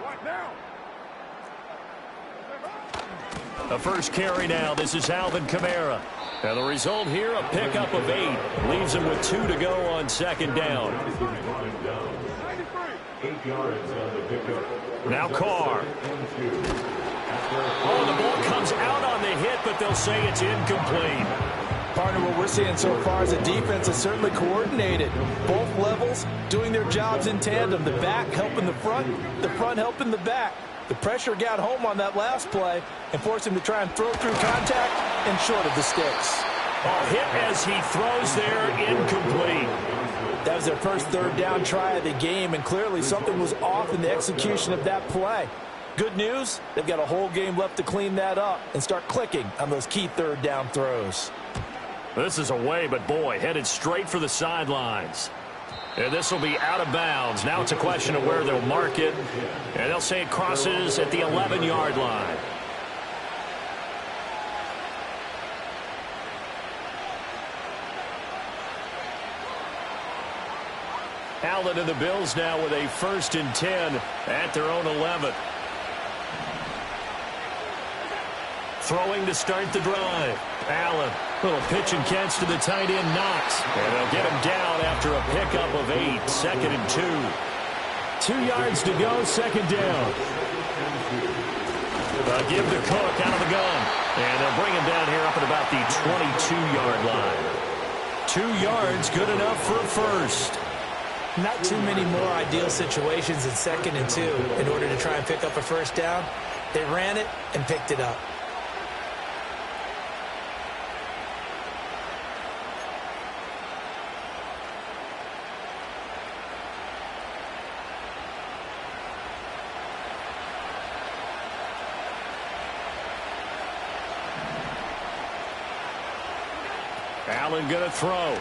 What now? The first carry now. This is Alvin Kamara. And the result here, a pickup of 8. Leaves him with 2 to go on second down. Now Carr. Oh, the ball comes out on the hit, but they'll say it's incomplete. Partner, what we're seeing so far is the defense is certainly coordinated. Both levels doing their jobs in tandem. The back helping the front helping the back. The pressure got home on that last play and forced him to try and throw through contact and short of the sticks. Oh, hit as he throws there, incomplete. That was their first third down try of the game, and clearly something was off in the execution of that play. Good news, they've got a whole game left to clean that up and start clicking on those key third down throws. This is away, but boy, headed straight for the sidelines. And this will be out of bounds. Now it's a question of where they'll mark it. And they'll say it crosses at the 11-yard line. Allen and the Bills now with a 1st and 10 at their own 11. Throwing to start the drive. Allen, little pitch and catch to the tight end, Knox. And they'll get him down after a pickup of 8, 2nd and 2. 2 yards to go, second down. Give to Cook out of the gun. And they'll bring him down here up at about the 22-yard line. 2 yards, good enough for a first. Not too many more ideal situations in 2nd and 2 in order to try and pick up a first down. They ran it and picked it up. Allen going to throw.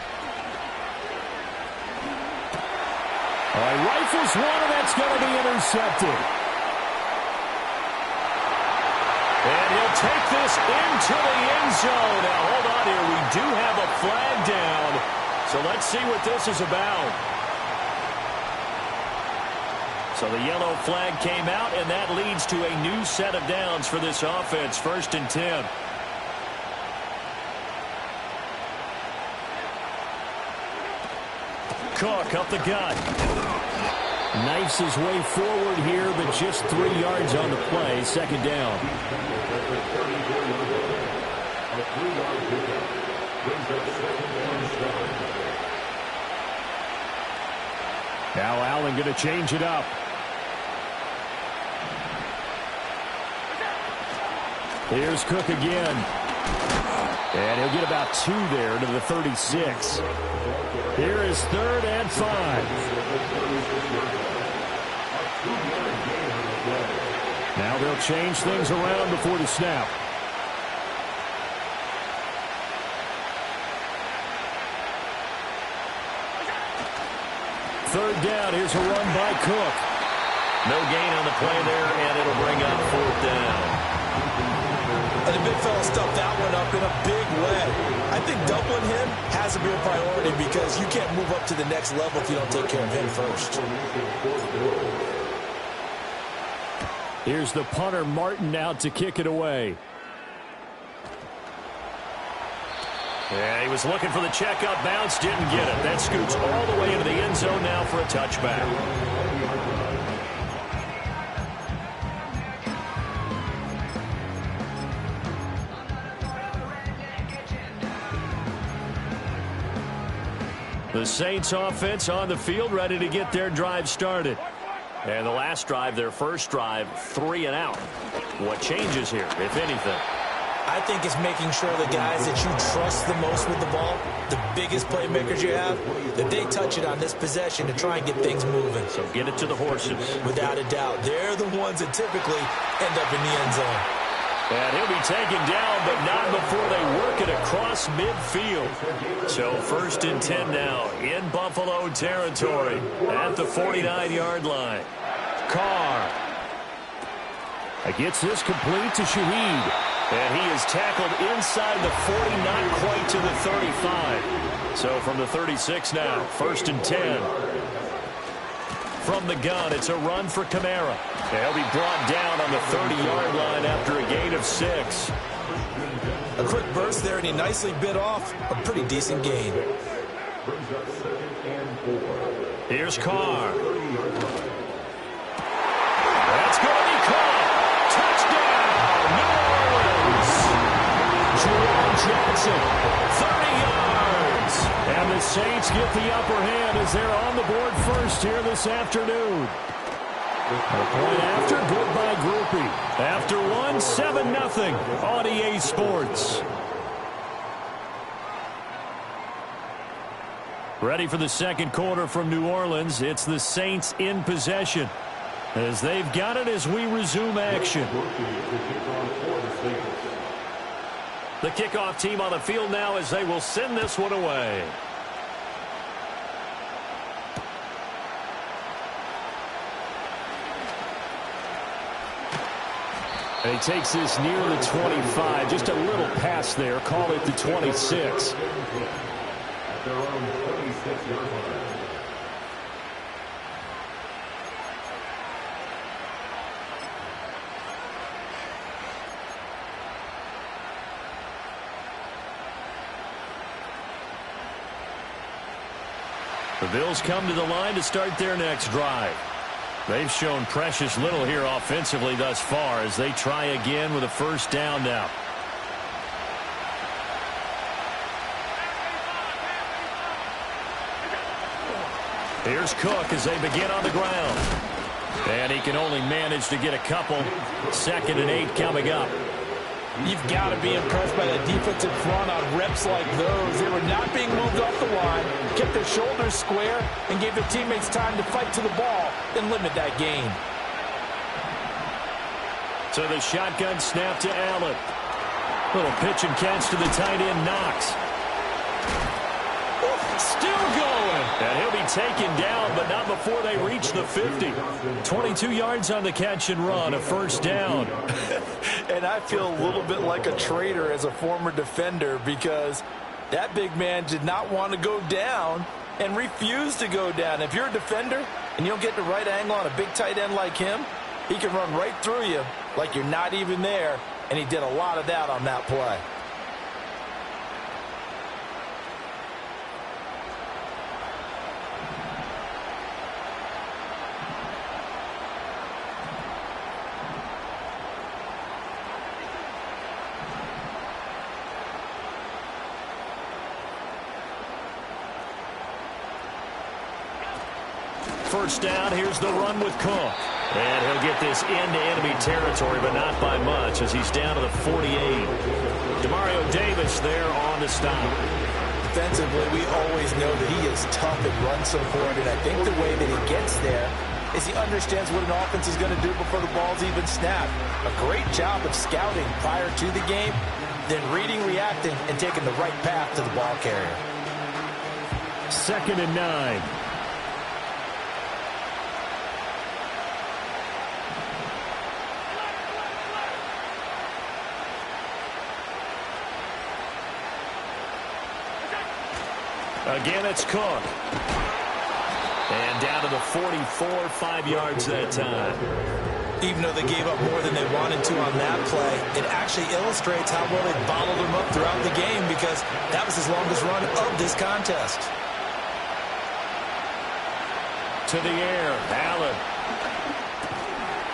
Rifles one, and that's going to be intercepted. And he'll take this into the end zone. Now, hold on here. We do have a flag down. So let's see what this is about. So the yellow flag came out, and that leads to a new set of downs for this offense. 1st and 10. Cook up the gut. Knifes his way forward here, but just 3 yards on the play. Second down. Now Allen going to change it up. Here's Cook again. And he'll get about 2 there to the 36. Here is 3rd and 5. Now they'll change things around before the snap. Third down. Here's a run by Cook. No gain on the play there, and it'll bring up 4th down. And the big fella stuffed that one up in a big way. I think doubling him has to be a priority because you can't move up to the next level if you don't take care of him first. Here's the punter, Martin, out to kick it away. Yeah, he was looking for the checkup bounce, didn't get it. That scoots all the way into the end zone now for a touchback. The Saints offense on the field, ready to get their drive started. And the last drive, their first drive, 3 and out. What changes here, if anything? I think it's making sure the guys that you trust the most with the ball, the biggest playmakers you have, that they touch it on this possession to try and get things moving. So get it to the horses. Without a doubt. They're the ones that typically end up in the end zone. And he'll be taken down, but not before they work it across midfield. So 1st and 10 now in Buffalo territory at the 49-yard line. Carr. Gets this complete to Shaheed. And he is tackled inside the 40, not quite to the 35. So from the 36 now, 1st and 10. From the gun, it's a run for Kamara. He'll be brought down on the 30-yard line after a gain of 6. A quick burst there, and he nicely bit off a pretty decent gain. Here's Carr. That's going to be caught. Touchdown, New Orleans. Jerome Johnson, 30 yards. And the Saints get the upper hand as they're on the board first here this afternoon. A point after, goodbye Groupie. After one, 7-0 on EA Sports. Ready for the second quarter from New Orleans. It's the Saints in possession as they've got it as we resume action. The kickoff team on the field now as they will send this one away. And he takes this near the 25. Just a little pass there. Call it the 26. Their own 26-yard line. The Bills come to the line to start their next drive. They've shown precious little here offensively thus far as they try again with a first down now. Here's Cook as they begin on the ground. And he can only manage to get a couple. 2nd and 8 coming up. You've got to be impressed by the defensive front on reps like those. They were not being moved off the line, kept their shoulders square, and gave their teammates time to fight to the ball and limit that gain. So the shotgun snap to Allen. Little pitch and catch to the tight end, Knox. Still going. And he'll be taken down, but not before they reach the 50. 22 yards on the catch and run, a first down. And I feel a little bit like a traitor as a former defender because that big man did not want to go down and refused to go down. If you're a defender and you don't get the right angle on a big tight end like him, he can run right through you like you're not even there, and he did a lot of that on that play. First down, here's the run with Cook. And he'll get this into enemy territory, but not by much as he's down to the 48. Demario Davis there on the stop. Defensively, we always know that he is tough and run support, and I think the way that he gets there is he understands what an offense is going to do before the ball's even snapped. A great job of scouting prior to the game, then reading, reacting, and taking the right path to the ball carrier. 2nd and 9. Again, it's Cook. And down to the 44, 5 yards that time. Even though they gave up more than they wanted to on that play, it actually illustrates how well they bottled him up throughout the game because that was his longest run of this contest. To the air, Allen.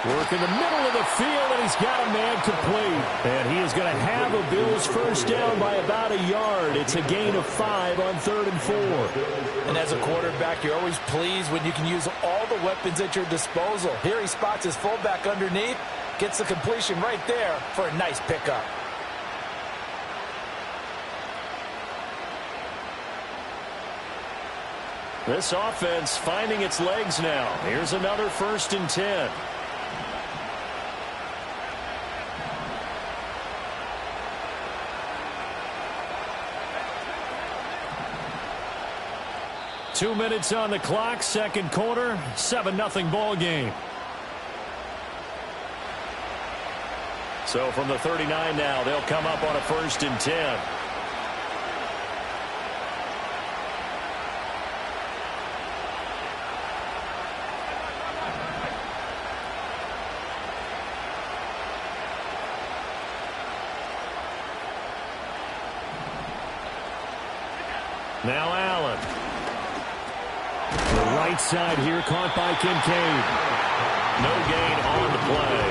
Work in the middle of the field, and he's got a man complete. And he is going to have a Bills first down by about a yard. It's a gain of 5 on 3rd and 4. And as a quarterback, you're always pleased when you can use all the weapons at your disposal. Here he spots his fullback underneath, gets the completion right there for a nice pickup. This offense finding its legs now. Here's another 1st and 10. Two minutes on the clock, second quarter, 7-0 ball game. So So from the 39 now, they'll come up on a 1st and 10. Now Allen. The right side here caught by Kincaid. No gain on the play,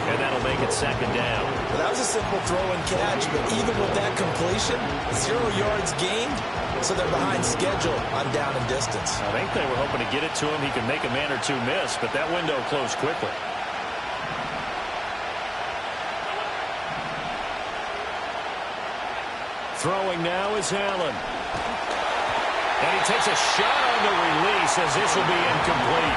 and that'll make it 2nd down. Well, that was a simple throw and catch, but even with that completion, 0 yards gained, so they're behind schedule on down and distance. I think they were hoping to get it to him. He could make a man or two miss, but that window closed quickly. Throwing now is Allen. And he takes a shot on the release as this will be incomplete.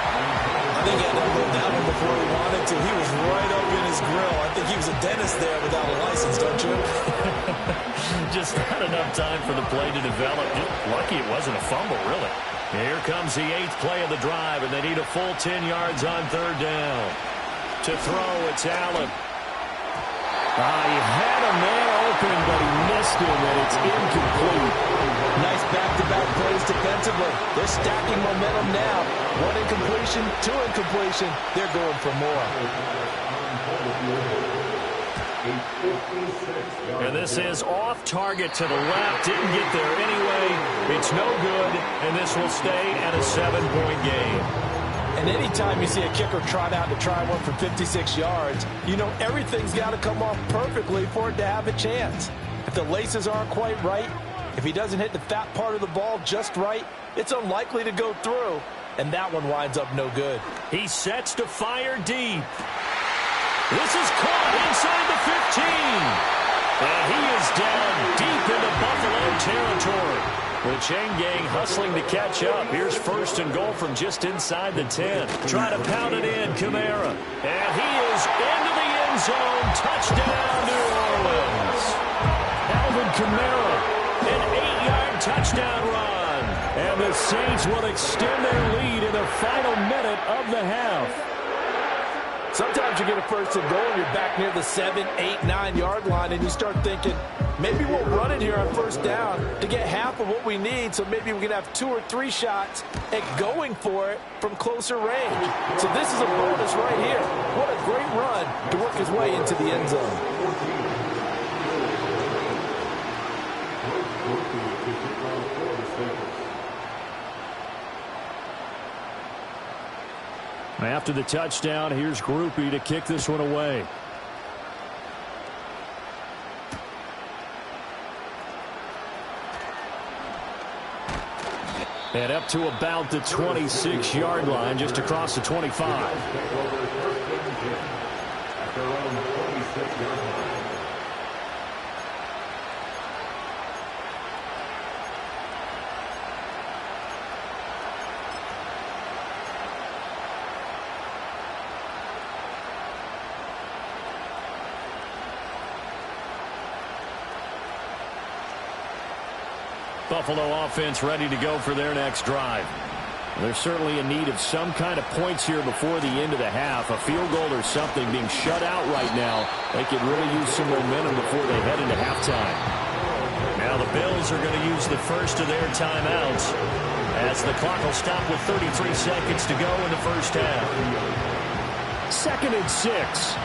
I think he had to hold that one before he wanted to. He was right up in his grill. I think he was a dentist there without a license, don't you? Just not enough time for the play to develop. Just lucky it wasn't a fumble, really. Here comes the 8th play of the drive, and they need a full 10 yards on 3rd down. To throw, it's Allen. He had a man open, but he missed him, and it's incomplete. Nice back-to-back plays defensively. They're stacking momentum now. 1 incompletion, 2 incompletion. They're going for more. And this is off target to the left. Didn't get there anyway. It's no good, and this will stay at a 7-point game. And anytime you see a kicker trot out to try one for 56 yards, you know everything's got to come off perfectly for it to have a chance. If the laces aren't quite right, if he doesn't hit the fat part of the ball just right, it's unlikely to go through, and that one winds up no good. He sets to fire deep. This is caught inside the 15. And he is down deep into Buffalo territory. The chain gang hustling to catch up. Here's 1st and goal from just inside the 10. Try to pound it in, Kamara. And he is into the end zone. Touchdown, New Orleans. Alvin Kamara, an 8-yard touchdown run. And the Saints will extend their lead in the final minute of the half. Sometimes you get a 1st and goal and you're back near the 7, 8, 9-yard line, and you start thinking, maybe we'll run it here on 1st down to get half of what we need, so maybe we can have 2 or 3 shots at going for it from closer range. So this is a bonus right here. What a great run to work his way into the end zone. After the touchdown, here's Grupe to kick this one away. And up to about the 26-yard line, just across the 25. Buffalo offense ready to go for their next drive. There's certainly a need of some kind of points here before the end of the half. A field goal or something being shut out right now. They could really use some momentum before they head into halftime. Now the Bills are going to use the first of their timeouts as the clock will stop with 33 seconds to go in the first half. 2nd and 6.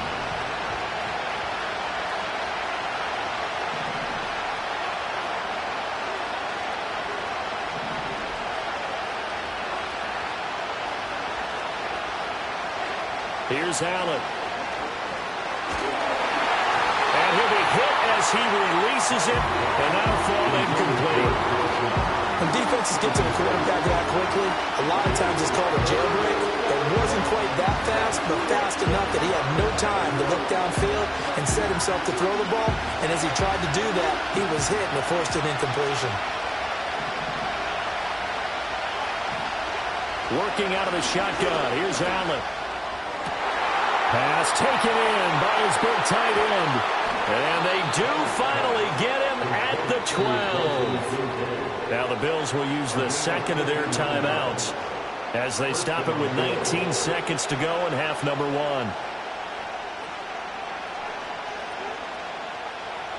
Here's Allen. And he'll be hit as he releases it, and that'll fall incomplete. When defenses get to the quarterback that quickly, a lot of times it's called a jailbreak. It wasn't quite that fast, but fast enough that he had no time to look downfield and set himself to throw the ball. And as he tried to do that, he was hit and it forced an incompletion. Working out of the shotgun. Here's Allen. Pass taken in by his big tight end. And they do finally get him at the 12. Now the Bills will use the second of their timeouts as they stop it with 19 seconds to go in half number 1.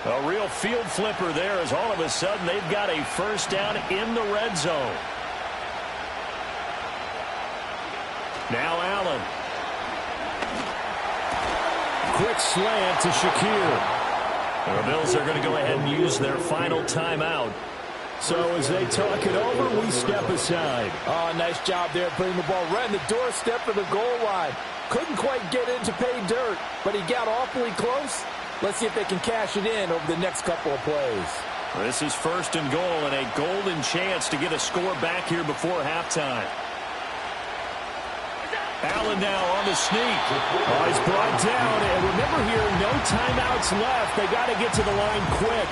A real field flipper there as all of a sudden they've got a first down in the red zone. Now Allen. Quick slant to Shakir. The Bills are going to go ahead and use their final timeout. So as they talk it over, we step aside. Oh, nice job there putting the ball right in the doorstep of the goal line. Couldn't quite get in to pay dirt, but he got awfully close. Let's see if they can cash it in over the next couple of plays. This is first and goal and a golden chance to get a score back here before halftime. Allen now on the sneak. Oh, he's brought down. And remember here, no timeouts left. They got to get to the line quick.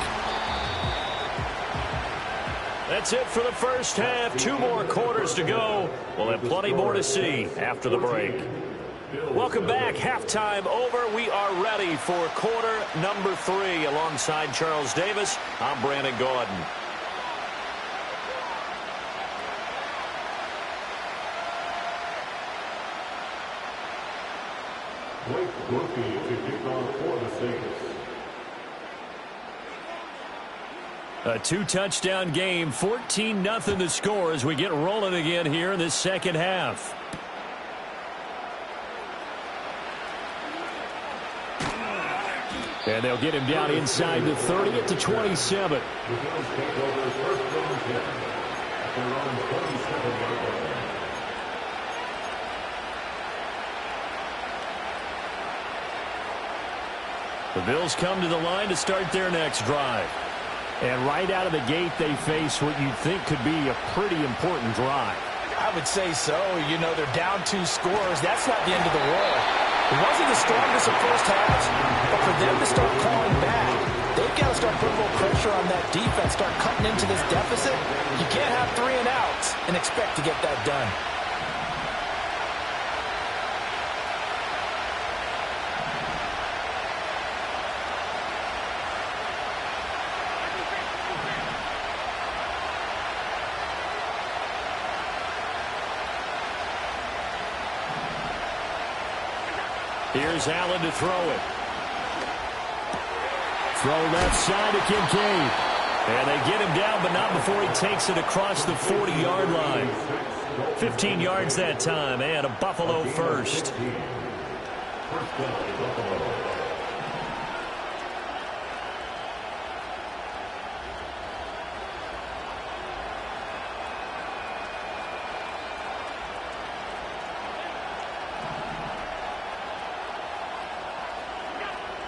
That's it for the first half. 2 more quarters to go. We'll have plenty more to see after the break. Welcome back. Halftime over. We are ready for quarter number 3. Alongside Charles Davis, I'm Brandon Gaudin. Blake Murphy to kick off for the Saints. A 2-touchdown game, 14-0 the score as we get rolling again here in this second half. And they'll get him down inside the 30 at the 27. The Bills take over first down 10 at their own 27-yard line. The Bills come to the line to start their next drive. And right out of the gate, they face what you'd think could be a pretty important drive. I would say so. You know, they're down 2 scores. That's not the end of the world. It wasn't the strongest of first halves, but for them to start calling back, they've got to start putting a little pressure on that defense, start cutting into this deficit. You can't have 3 and outs and expect to get that done. Here's Allen to throw it. Throw left side to Kincaid. And they get him down, but not before he takes it across the 40-yard line. 15 yards that time, and a Buffalo first. First down, Buffalo.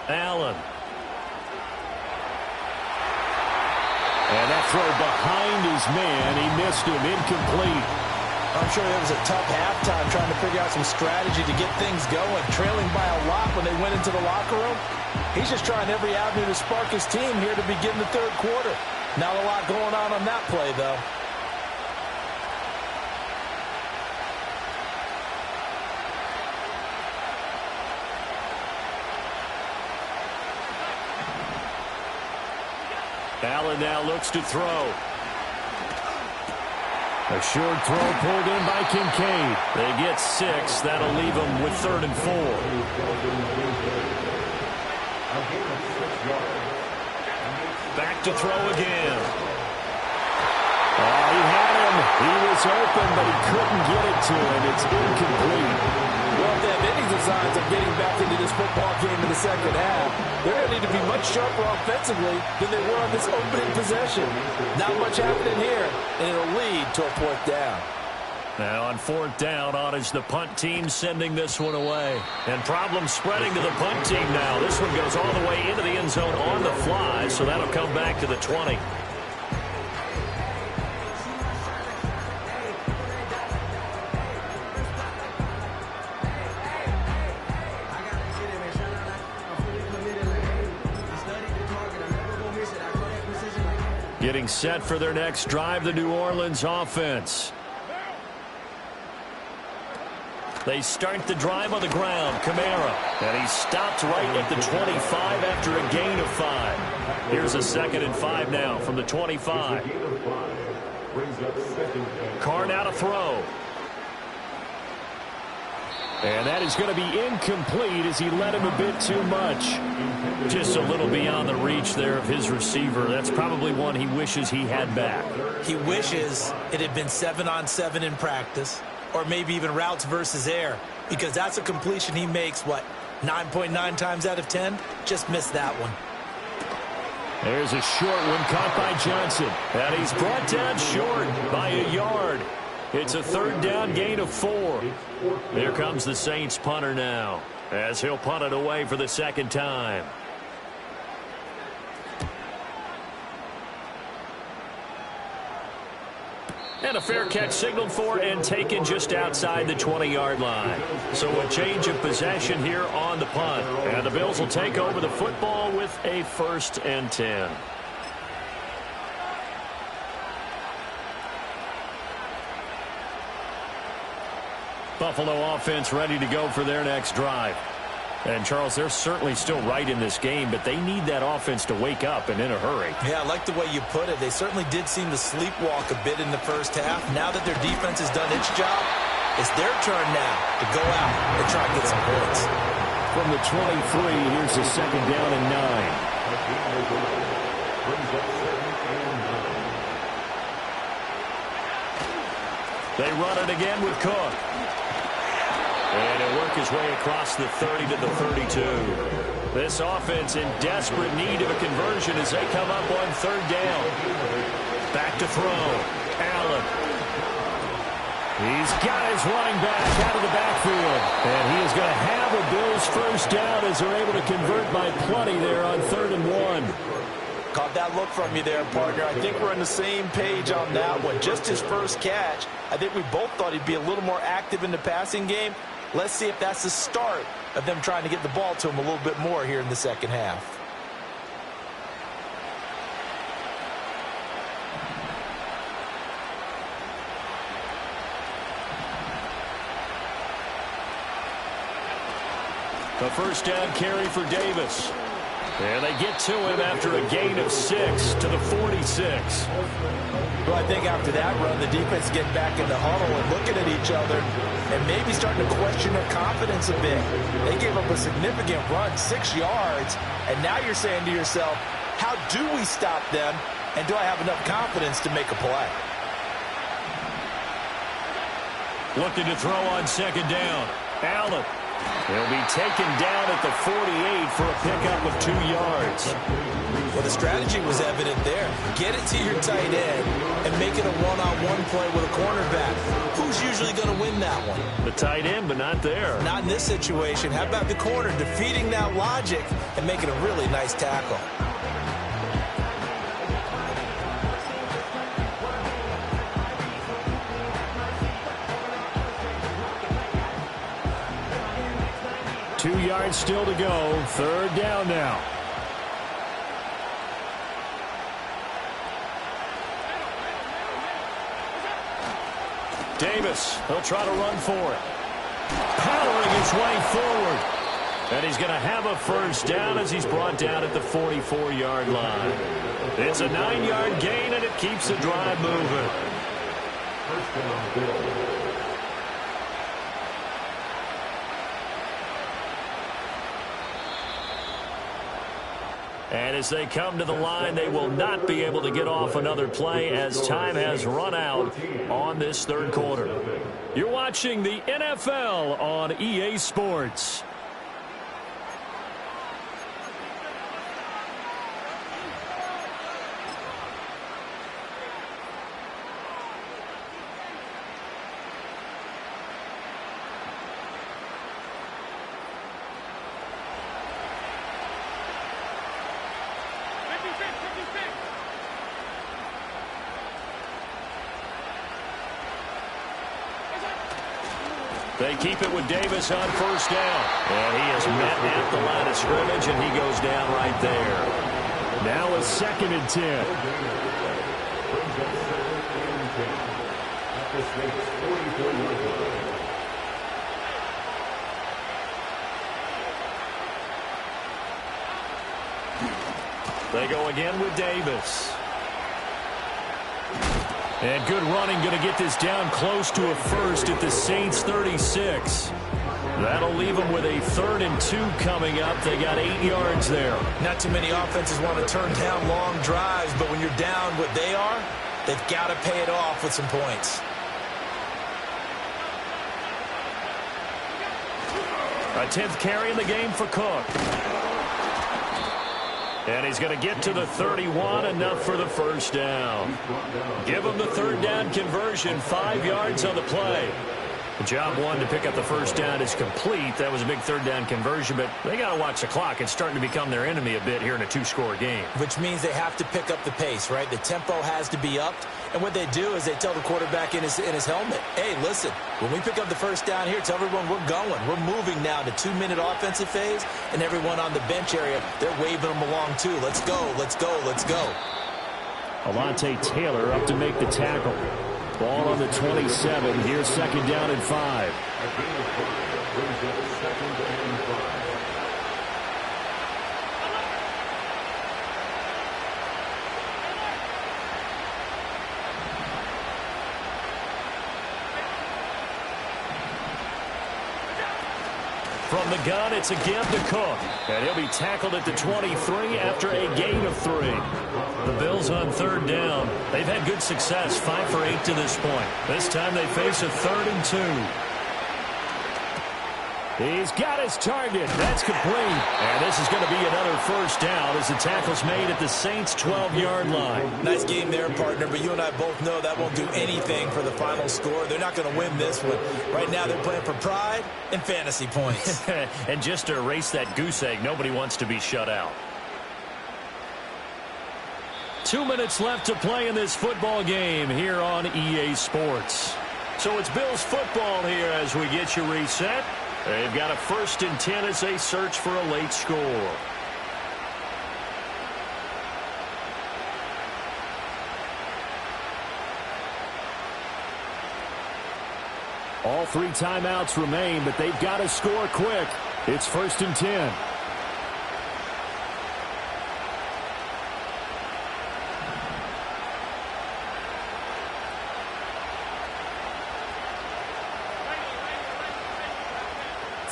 Allen. And that throw behind his man. He missed him. Incomplete. I'm sure it was a tough halftime trying to figure out some strategy to get things going. Trailing by a lot when they went into the locker room. He's just trying every avenue to spark his team here to begin the third quarter. Not a lot going on that play, though. Allen now looks to throw. A short throw pulled in by Kincaid. They get 6. That'll leave them with 3rd and 4. Back to throw again. Oh, he had him. He was open, but he couldn't get it to him. It's incomplete. Well, if they have any designs of getting back into this football game in the second half, they're going to need to be much sharper offensively than they were on this opening possession. Not much happening here, and it'll lead to a 4th down. Now on 4th down, on is the punt team sending this one away. And problems spreading to the punt team now. This one goes all the way into the end zone on the fly, so that'll come back to the 20. Getting set for their next drive, the New Orleans offense. They start the drive on the ground. Kamara. And he stopped right at the 25 after a gain of 5. Here's a 2nd and 5 now from the 25. Carr now to throw. And that is going to be incomplete as he led him a bit too much. Just a little beyond the reach there of his receiver. That's probably one he wishes he had back. He wishes it had been 7-on-7 in practice, or maybe even routes versus air, because that's a completion he makes, 9.9 times out of 10? Just missed that one. There's a short one caught by Johnson. And he's brought down short by a yard. It's a third down gain of 4. Here comes the Saints punter now, as he'll punt it away for the second time. And a fair catch signaled for and taken just outside the 20-yard line. So a change of possession here on the punt. And the Bills will take over the football with a 1st and 10. Buffalo offense ready to go for their next drive. And, Charles, they're certainly still right in this game, but they need that offense to wake up and in a hurry. Yeah, I like the way you put it. They certainly did seem to sleepwalk a bit in the first half. Now that their defense has done its job, it's their turn now to go out and try and get some points. From the 23, here's a 2nd down and 9. They run it again with Cook. And he'll work his way across the 30 to the 32. This offense in desperate need of a conversion as they come up on 3rd down. Back to throw. Allen. He's got his running back out of the backfield. And he is going to have a Bills 1st down as they're able to convert by plenty there on 3rd and 1. Caught that look from you there, partner. I think we're on the same page on that one. Just his first catch. I think we both thought he'd be a little more active in the passing game. Let's see if that's the start of them trying to get the ball to him a little bit more here in the second half. The 1st down carry for Davis. And they get to him after a gain of 6 to the 46. Well, I think after that run, the defense getting back in the huddle and looking at each other and maybe starting to question their confidence a bit. They gave up a significant run, 6 yards, and now you're saying to yourself, how do we stop them, and do I have enough confidence to make a play? Looking to throw on 2nd down. Allen. He'll be taken down at the 48 for a pickup of 2 yards. Well, the strategy was evident there. Get it to your tight end and make it a one-on-one play with a cornerback. Who's usually going to win that one? The tight end, but not there. Not in this situation. How about the corner defeating that logic and making a really nice tackle? Two yards still to go. 3rd down now. Davis, he'll try to run for it. Powering his way forward. And he's going to have a 1st down as he's brought down at the 44-yard line. It's a 9-yard gain, and it keeps the drive moving. 1st down, Bills. And as they come to the line, they will not be able to get off another play as time has run out on this 3rd quarter. You're watching the NFL on EA Sports. They keep it with Davis on 1st down. And he is met at the line of scrimmage, and he goes down right there. Now a 2nd and 10. They go again with Davis. And good running, going to get this down close to a first at the Saints 36. That'll leave them with a 3rd and 2 coming up. They got 8 yards there. Not too many offenses want to turn down long drives, but when you're down what they are, they've got to pay it off with some points. A 10th carry in the game for Cook. And he's going to get to the 31, enough for the first down. Give him the 3rd down conversion, 5 yards on the play. Job 1 to pick up the first down is complete. That was a big 3rd down conversion, but they got to watch the clock. It's starting to become their enemy a bit here in a 2-score game. Which means they have to pick up the pace, right? The tempo has to be upped. And what they do is they tell the quarterback in his helmet, hey, listen, when we pick up the first down here, tell everyone we're going. We're moving now to 2-minute offensive phase, and everyone on the bench area, they're waving them along too. Let's go, let's go, let's go. Alontae Taylor up to make the tackle. Ball on the 27. Here's 2nd down and 5. From the gun, it's a give to Cook. And he'll be tackled at the 23 after a gain of 3. The Bills on 3rd down. They've had good success, 5 for 8 to this point. This time they face a 3rd and 2. He's got his target. That's complete. And this is going to be another first down as the tackle's made at the Saints' 12-yard line. Nice game there, partner, but you and I both know that won't do anything for the final score. They're not going to win this one. Right now they're playing for pride and fantasy points. And just to erase that goose egg, nobody wants to be shut out. 2 minutes left to play in this football game here on EA Sports. So it's Bills football here as we get you reset. They've got a 1st and 10 as they search for a late score. All 3 timeouts remain, but they've got to score quick. It's 1st and 10.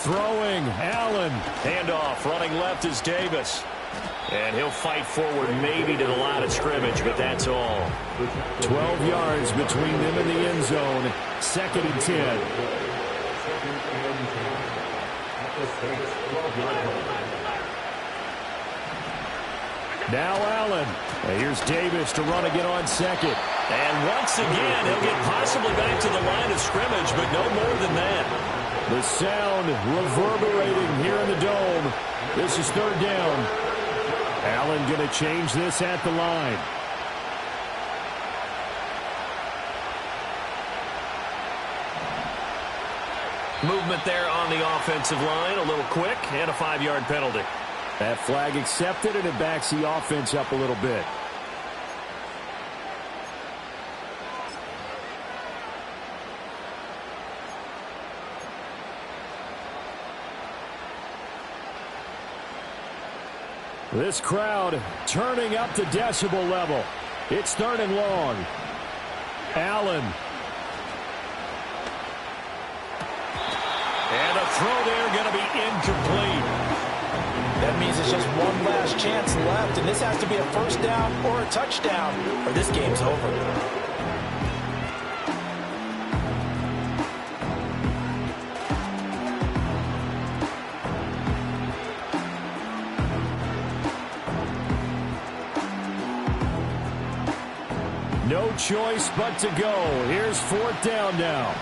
Throwing, Allen. Handoff, running left is Davis. And he'll fight forward maybe to the line of scrimmage, but that's all. 12 yards between them and the end zone. 2nd and 10. Now Allen. And here's Davis to run again on 2nd. And once again, he'll get possibly back to the line of scrimmage, but no more than that. The sound reverberating here in the dome. This is 3rd down. Allen going to change this at the line. Movement there on the offensive line, a little quick, and a 5-yard penalty. That flag accepted, and it backs the offense up a little bit. This crowd turning up the decibel level. It's 3rd and long. Allen. And a throw there going to be incomplete. That means it's just one last chance left, and this has to be a 1st down or a touchdown, or this game's over. No choice but to go. Here's 4th down now.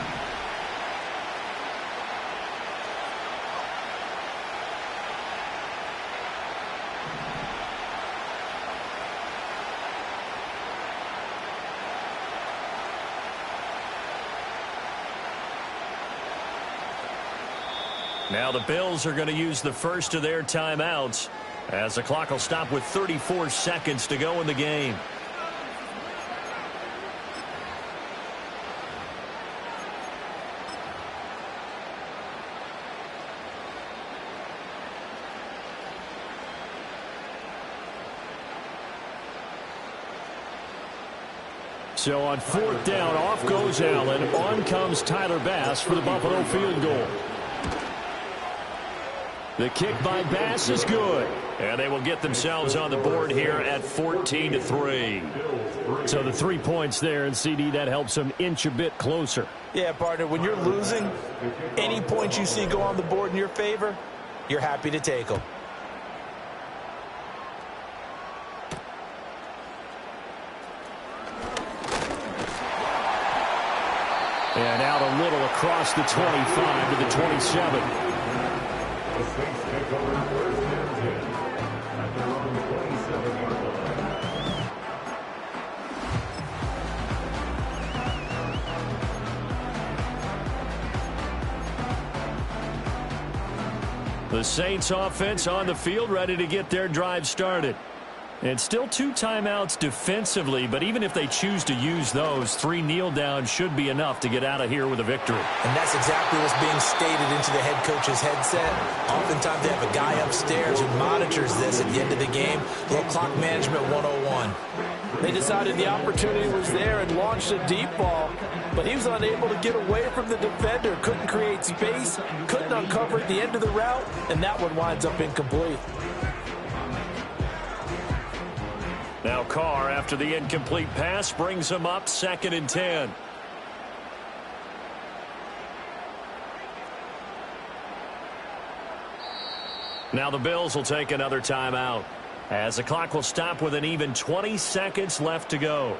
Now the Bills are going to use the first of their timeouts as the clock will stop with 34 seconds to go in the game. So on 4th down, off goes Allen. On comes Tyler Bass for the Buffalo field goal. The kick by Bass is good. And they will get themselves on the board here at 14-3. So the 3 points there, and CD, that helps them inch a bit closer. Yeah, partner, when you're losing, any points you see go on the board in your favor, you're happy to take them. And out a little across the 25 to the 27. The Saints take over 1st and 10 at their own 27-yard line. The Saints offense on the field, ready to get their drive started. And still 2 timeouts defensively, but even if they choose to use those, 3 kneel downs should be enough to get out of here with a victory. And that's exactly what's being stated into the head coach's headset. Oftentimes they have a guy upstairs who monitors this at the end of the game. Little clock management 101. They decided the opportunity was there and launched a deep ball, but he was unable to get away from the defender, couldn't create space, couldn't uncover at the end of the route, and that one winds up incomplete. Now Carr, after the incomplete pass, brings him up 2nd and 10. Now the Bills will take another timeout, as the clock will stop with an even 20 seconds left to go.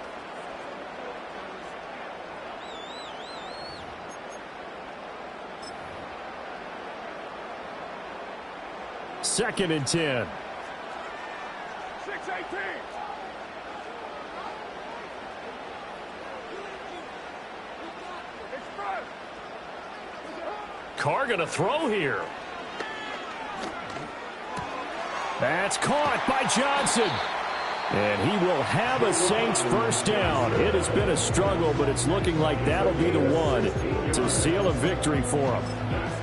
Second and 10. 6-18. Carr going to throw here. That's caught by Johnson. And he will have a Saints first down. It has been a struggle, but it's looking like that'll be the one to seal a victory for him.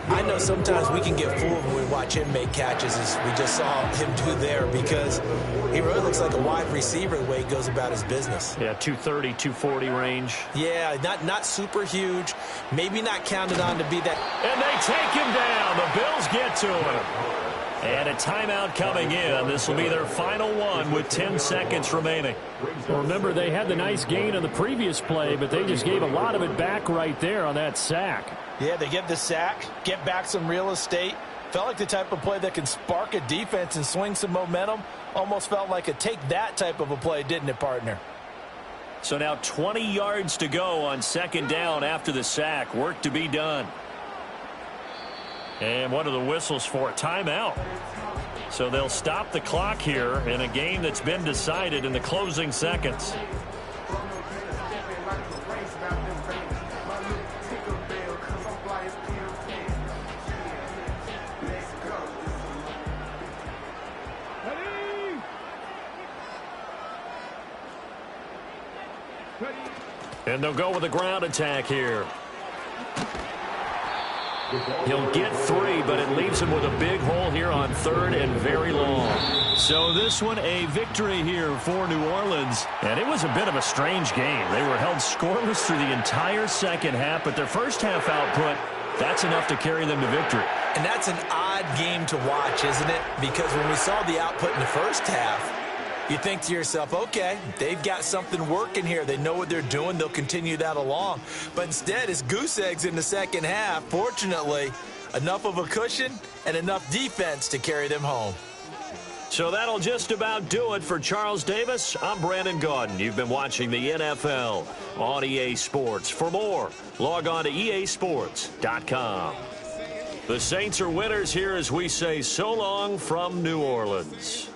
I know sometimes we can get fooled when we watch him make catches, as we just saw him do there, because he really looks like a wide receiver the way he goes about his business. Yeah, 230, 240 range. Yeah, not super huge, maybe not counted on to be that. And they take him down. The Bills get to him. And a timeout coming in. This will be their final one with 10 seconds remaining. Well, remember, they had the nice gain on the previous play, but they just gave a lot of it back right there on that sack. Yeah, they get the sack, get back some real estate. Felt like the type of play that can spark a defense and swing some momentum. Almost felt like a take that type of a play, didn't it, partner? So now 20 yards to go on 2nd down after the sack. Work to be done. And what are the whistles for? A timeout. So they'll stop the clock here in a game that's been decided in the closing seconds. And they'll go with a ground attack here. He'll get 3, but it leaves him with a big hole here on 3rd and very long. So this one, a victory here for New Orleans. And it was a bit of a strange game. They were held scoreless through the entire second half, but their first half output, that's enough to carry them to victory. And that's an odd game to watch, isn't it? Because when we saw the output in the first half, you think to yourself, okay, they've got something working here. They know what they're doing. They'll continue that along. But instead, it's goose eggs in the second half. Fortunately, enough of a cushion and enough defense to carry them home. So that'll just about do it for Charles Davis. I'm Brandon Gaudin. You've been watching the NFL on EA Sports. For more, log on to easports.com. The Saints are winners here as we say so long from New Orleans.